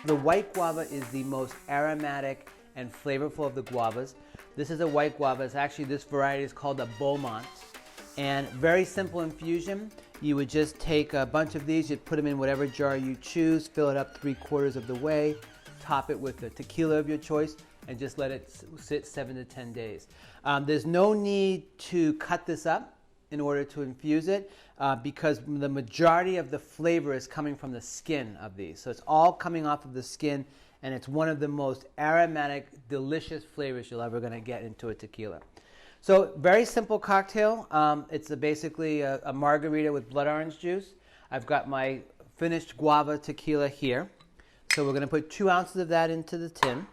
The white guava is the most aromatic and flavorful of the guavas. This is a white guava. It's actually, this variety is called a Beaumont. And very simple infusion. You would just take a bunch of these, you'd put them in whatever jar you choose, fill it up 3/4 of the way, top it with the tequila of your choice, and just let it sit 7 to 10 days. There's no need to cut this up in order to infuse it because the majority of the flavor is coming from the skin of these. So it's all coming off of the skin, and it's one of the most aromatic, delicious flavors you're ever going to get into a tequila. So very simple cocktail. It's basically a margarita with blood orange juice. I've got my finished guava tequila here. So we're going to put 2 ounces of that into the tin.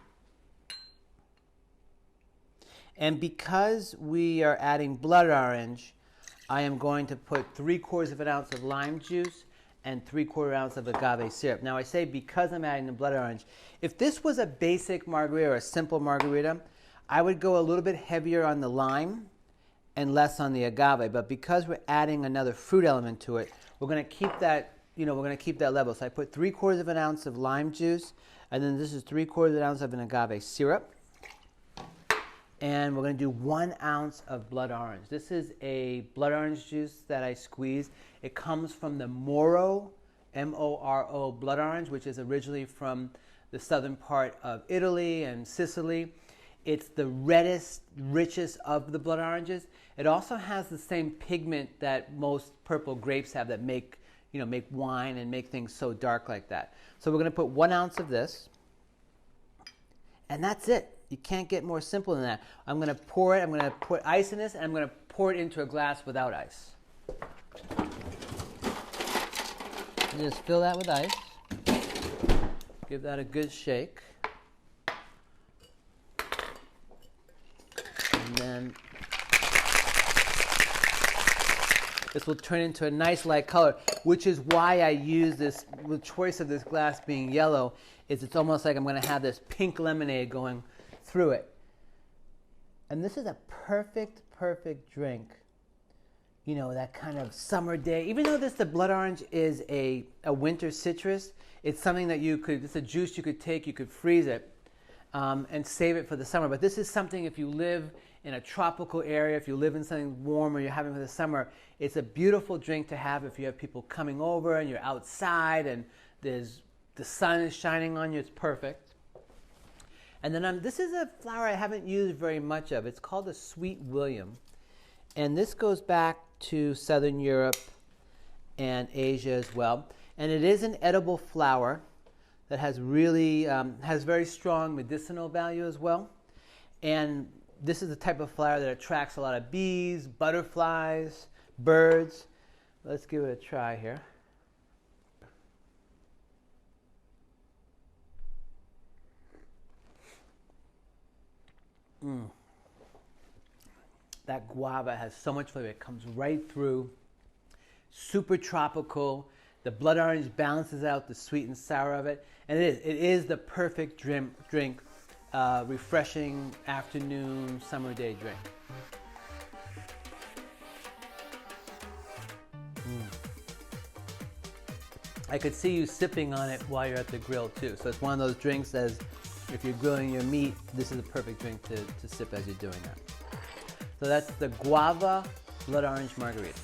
And because we are adding blood orange, I am going to put 3/4 of an ounce of lime juice and 3/4 ounce of agave syrup. Now I say because I'm adding the blood orange. If this was a basic margarita or a simple margarita, I would go a little bit heavier on the lime and less on the agave. But because we're adding another fruit element to it, we're going to keep that, we're going to keep that level. So I put 3/4 of an ounce of lime juice, and then this is 3/4 of an ounce of an agave syrup. And we're going to do 1 ounce of blood orange. This is a blood orange juice that I squeezed. It comes from the Moro, M-O-R-O, blood orange, which is originally from the southern part of Italy and Sicily. It's the reddest, richest of the blood oranges. It also has the same pigment that most purple grapes have that make wine and make things so dark like that. So we're going to put 1 ounce of this, and that's it. You can't get more simple than that. I'm going to pour it. I'm going to put ice in this, and I'm going to pour it into a glass without ice. And just fill that with ice. Give that a good shake. And then this will turn into a nice light color, which is why I use this, the choice of this glass being yellow, is it's almost like I'm going to have this pink lemonade going through it. And this is a perfect drink. That kind of summer day. Even though the blood orange is a winter citrus, it's something that it's a juice you could take, you could freeze it, and save it for the summer. But this is something, if you live in a tropical area, if you live in something warm or you're having for the summer, it's a beautiful drink to have if you have people coming over and you're outside and the sun is shining on you. It's perfect. And then this is a flower I haven't used very much of. It's called a Sweet William. And this goes back to Southern Europe and Asia as well. And it is an edible flower that has has very strong medicinal value as well. And this is the type of flower that attracts a lot of bees, butterflies, birds. Let's give it a try here. That guava has so much flavor. It comes right through. Super tropical. The blood orange balances out the sweet and sour of it. And it is the perfect drink, refreshing afternoon, summer day drink. I could see you sipping on it while you're at the grill too. So it's one of those drinks as if you're grilling your meat, this is a perfect drink to sip as you're doing that. So that's the Guava Blood Orange Margarita.